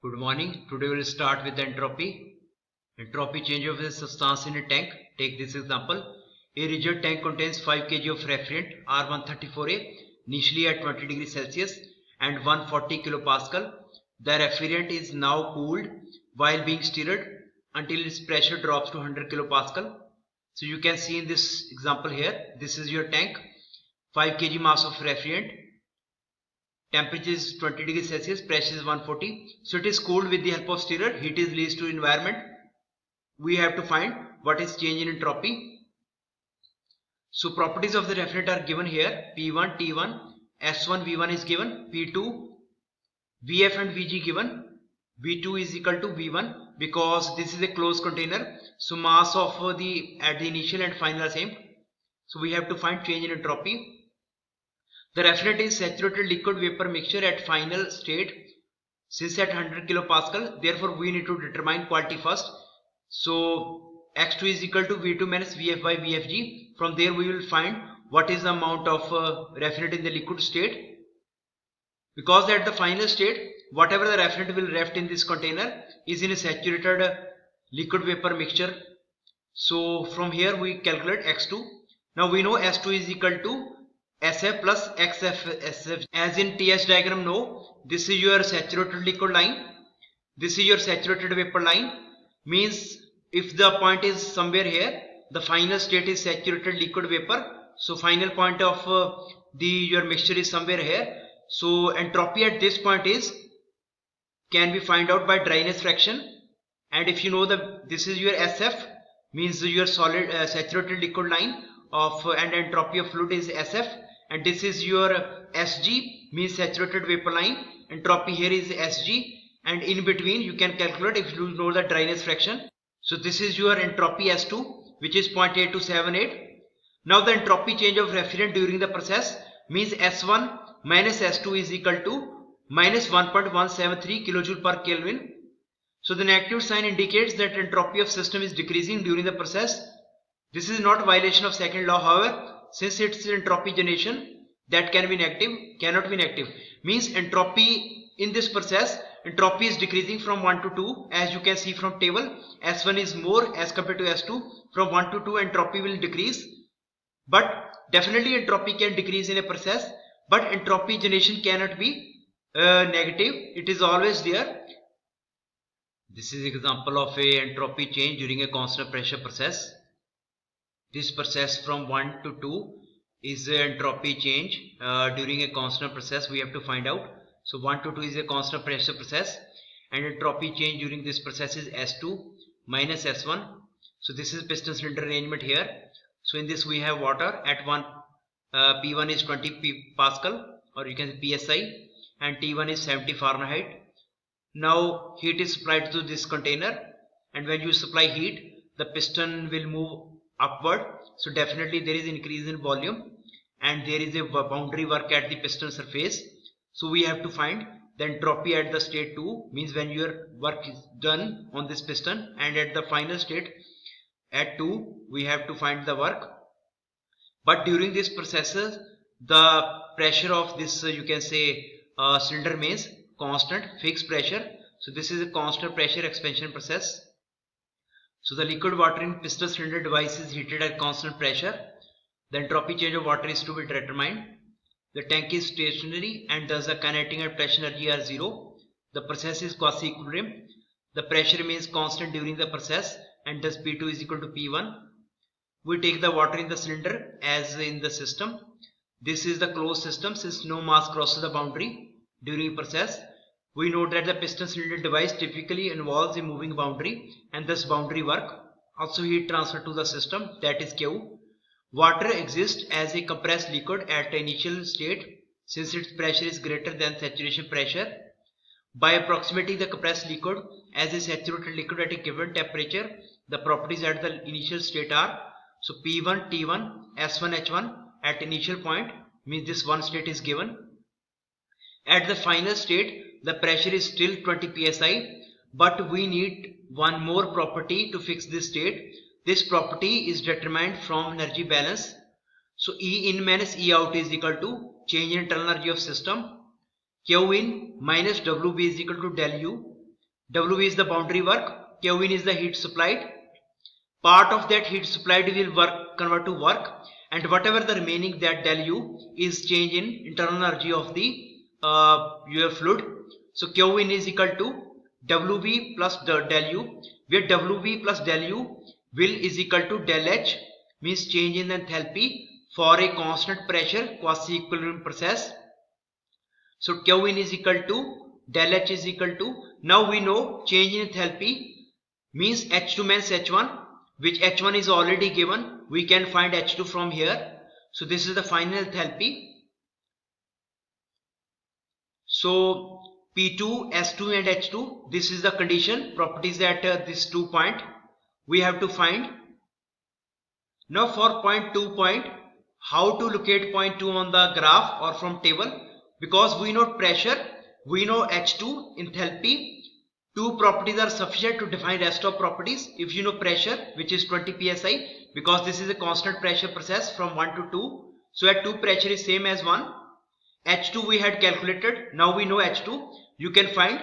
Good morning. Today we will start with entropy. Entropy change of a substance in a tank. Take this example. A rigid tank contains 5 kg of refrigerant R134A initially at 20 degrees Celsius and 140 kilopascal. The refrigerant is now cooled while being stirred until its pressure drops to 100 kilopascal. So you can see in this example here, this is your tank, 5 kg mass of refrigerant. Temperature is 20 degrees Celsius, pressure is 140. So it is cooled with the help of stirrer. Heat is released to environment. We have to find what is change in entropy. So properties of the refrigerant are given here. P1, T1, S1, V1 is given. P2, Vf and Vg given. V2 is equal to V1 because this is a closed container. So mass of at the initial and final are same. So we have to find change in entropy. The refrigerant is saturated liquid vapor mixture at final state since at 100 kilopascal. Therefore, we need to determine quality first. So X2 is equal to V2 minus Vf by Vfg. From there, we will find what is the amount of refrigerant in the liquid state. Because at the final state, whatever the refrigerant will left in this container is in a saturated liquid vapor mixture. So from here we calculate X2. Now we know S2 is equal to SF plus XF. As in TS diagram, no, this is your saturated liquid line, this is your saturated vapor line. Means if the point is somewhere here, the final state is saturated liquid vapor. So final point of your mixture is somewhere here. So entropy at this point is can be find out by dryness fraction. And if you know that this is your SF, means your solid saturated liquid line of and entropy of fluid is SF, and this is your Sg, means saturated vapor line. Entropy here is Sg, and in between you can calculate if you know the dryness fraction. So this is your entropy S2, which is 0.8278. Now the entropy change of refrigerant during the process means S1 minus S2 is equal to minus 1.173 kilojoule per Kelvin. So the negative sign indicates that entropy of system is decreasing during the process. This is not violation of second law, however, since it's entropy generation, that can be negative, cannot be negative. Means entropy in this process, entropy is decreasing from 1 to 2. As you can see from table, S1 is more as compared to S2. From 1 to 2 entropy will decrease. But definitely entropy can decrease in a process, but entropy generation cannot be negative. It is always there. This is example of a entropy change during a constant pressure process. This process from 1 to 2 is a entropy change during a constant process. We have to find out. So 1 to 2 is a constant pressure process, and entropy change during this process is S2 minus S1. So this is piston cylinder arrangement here. So in this we have water at P1 is 20 Pascal, or you can say PSI, and T1 is 70 Fahrenheit. Now heat is supplied to this container, and when you supply heat, the piston will move upward. So definitely there is increase in volume, and there is a boundary work at the piston surface. So we have to find the entropy at the state 2, means when your work is done on this piston, and at the final state at 2 we have to find the work. But during this processes, the pressure of this you can say cylinder remains constant, fixed pressure. So this is a constant pressure expansion process. So the liquid water in piston cylinder device is heated at constant pressure. The entropy change of water is to be determined. The tank is stationary and thus the kinetic and pressure energy are zero. The process is quasi-equilibrium. The pressure remains constant during the process, and thus P2 is equal to P1. We take the water in the cylinder as in the system. This is the closed system since no mass crosses the boundary during process. We note that the piston cylinder device typically involves a moving boundary and thus boundary work. Also heat transfer to the system, that is Q. Water exists as a compressed liquid at initial state since its pressure is greater than saturation pressure. By approximating the compressed liquid as a saturated liquid at a given temperature, the properties at the initial state are, so P1, T1, S1, H1 at initial point, means this one state is given. At the final state, the pressure is still 20 psi, but we need one more property to fix this state. This property is determined from energy balance. So E in minus E out is equal to change in internal energy of system. Q in minus WB is equal to del U. WV is the boundary work, Qin is the heat supplied. Part of that heat supplied will convert to work, and whatever the remaining, that del U is change in internal energy of the your fluid. So Qin is equal to WV plus del U, where WV plus del U will is equal to del H, means change in enthalpy for a constant pressure quasi-equilibrium process. So Qin is equal to del H is equal to, now we know change in enthalpy means H2 minus H1, which H1 is already given. We can find H2 from here. So this is the final enthalpy. So P2, S2 and H2, this is the condition properties at this 2 point we have to find. Now for point 2 point, how to locate point 2 on the graph or from table? Because we know pressure, we know H2, enthalpy. Two properties are sufficient to define rest of properties. If you know pressure, which is 20 psi, because this is a constant pressure process from 1 to 2. So at 2 pressure is same as 1. H2 we had calculated. Now we know H2. You can find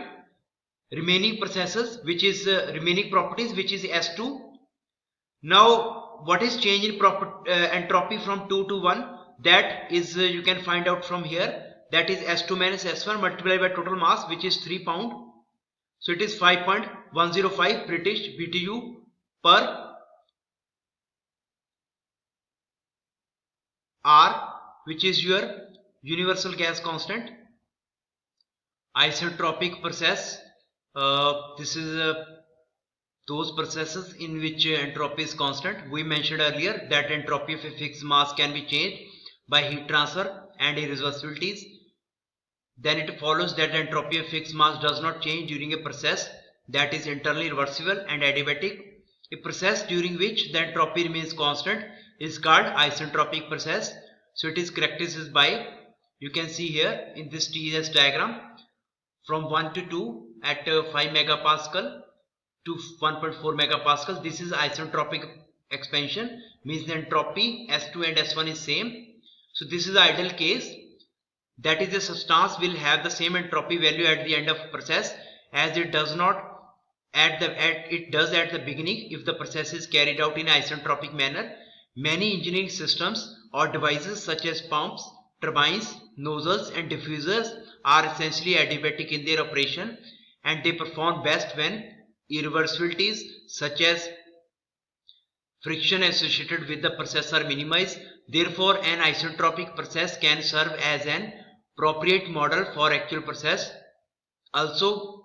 remaining processes, which is remaining properties, which is S2. Now what is change in entropy from 2 to 1? That is you can find out from here. That is S2 minus S1 multiplied by total mass, which is 3 pound. So it is 5.105 British BTU per R, which is your universal gas constant. Isentropic process. This is those processes in which entropy is constant. We mentioned earlier that entropy of a fixed mass can be changed by heat transfer and irreversibilities. Then it follows that entropy of fixed mass does not change during a process that is internally reversible and adiabatic. A process during which the entropy remains constant is called isentropic process. So it is characterized by, you can see here in this TS diagram, from 1 to 2 at 5 megapascal to 1.4 megapascal. This is isentropic expansion, means the entropy S2 and S1 is same. So this is the ideal case. That is, the substance will have the same entropy value at the end of process as it does at the beginning if the process is carried out in isentropic manner. Many engineering systems or devices such as pumps, turbines, nozzles and diffusers are essentially adiabatic in their operation, and they perform best when irreversibilities such as friction associated with the process are minimized. Therefore, an isentropic process can serve as an appropriate model for actual process. Also,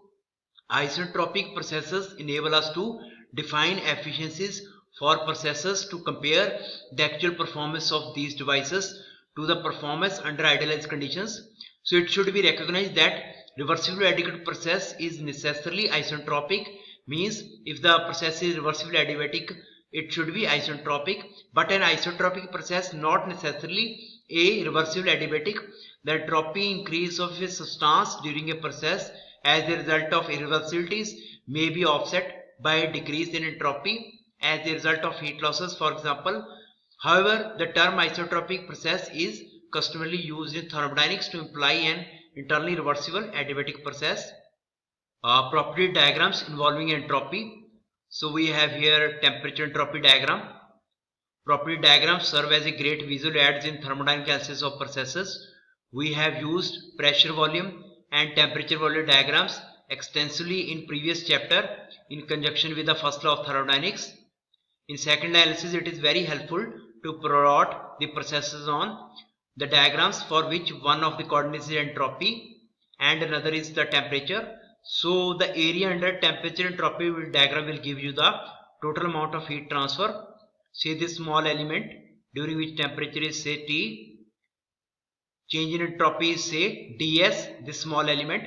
isentropic processes enable us to define efficiencies for processes to compare the actual performance of these devices to the performance under idealized conditions. So it should be recognized that reversible adequate process is necessarily isentropic, means if the process is reversibly adiabatic, it should be isentropic, but an isentropic process not necessarily a reversible adiabatic. The entropy increase of a substance during a process as a result of irreversibilities may be offset by a decrease in entropy as a result of heat losses, for example. However, the term isentropic process is customarily used in thermodynamics to imply an internally reversible adiabatic process. Property diagrams involving entropy. So we have here temperature entropy diagram. Property diagrams serve as a great visual aids in thermodynamic analysis of processes. We have used pressure volume and temperature volume diagrams extensively in previous chapter in conjunction with the first law of thermodynamics. In second analysis, it is very helpful to plot the processes on the diagrams for which one of the coordinates is entropy and another is the temperature. So the area under temperature entropy diagram will give you the total amount of heat transfer. Say this small element during which temperature is say T, change in entropy is say ds, this small element.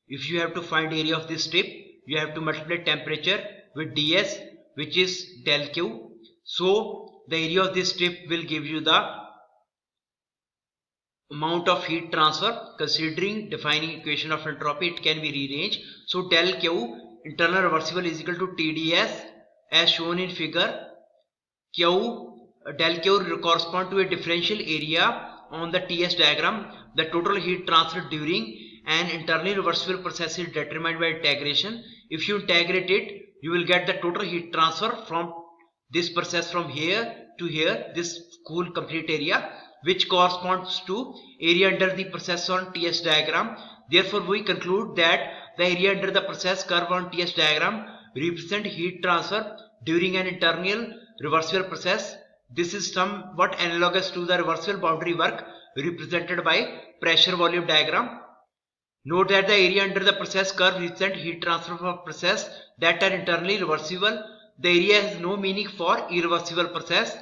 If you have to find area of this strip, you have to multiply temperature with ds, which is del Q. So the area of this strip will give you the amount of heat transfer. Considering defining equation of entropy, it can be rearranged. So del Q internal reversible is equal to TdS as shown in figure. Del Q correspond to a differential area on the TS diagram. The total heat transfer during an internally reversible process is determined by integration If you integrate it, you will get the total heat transfer from this process from here to here, this cool complete area, which corresponds to area under the process on TS diagram. Therefore, we conclude that the area under the process curve on TS diagram represent heat transfer during an internal reversible process. This is somewhat analogous to the reversible boundary work represented by pressure volume diagram. Note that the area under the process curve represent heat transfer for process that are internally reversible. The area has no meaning for irreversible process.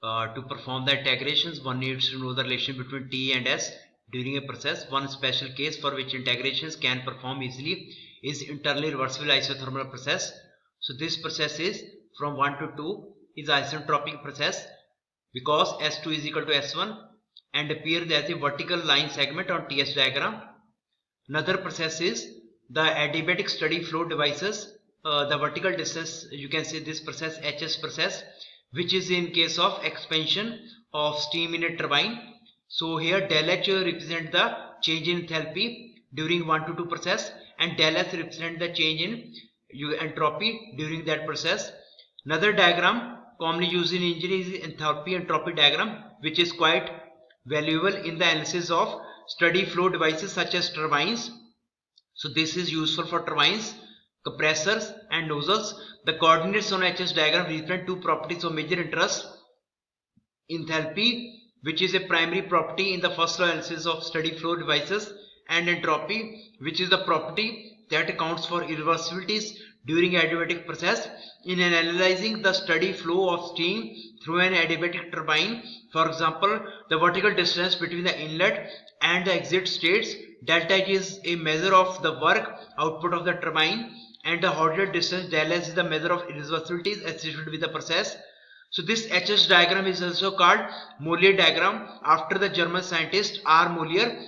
To perform the integrations, one needs to know the relation between T and S during a process. One special case for which integrations can perform easily is internally reversible isothermal process. So this process is from 1 to 2 is isentropic process because S2 is equal to S1 and appears as a vertical line segment on TS diagram. Another process is the adiabatic steady flow devices. The vertical distance, you can say this process HS process, which is in case of expansion of steam in a turbine. So here del H represent the change in enthalpy during 1 to 2 process and del S represent the change in entropy during that process. Another diagram commonly used in engineering is enthalpy entropy diagram, which is quite valuable in the analysis of steady flow devices such as turbines. So this is useful for turbines, compressors and nozzles. The coordinates on HS diagram represent two properties of major interest: enthalpy, which is a primary property in the first law analysis of steady flow devices, and entropy, which is the property that accounts for irreversibilities during adiabatic process. In analyzing the steady flow of steam through an adiabatic turbine, for example, the vertical distance between the inlet and the exit states, delta H is a measure of the work output of the turbine, and the horizontal distance del S is the measure of irreversibilities associated with the process. So this HS diagram is also called Mollier diagram after the German scientist R. Mollier.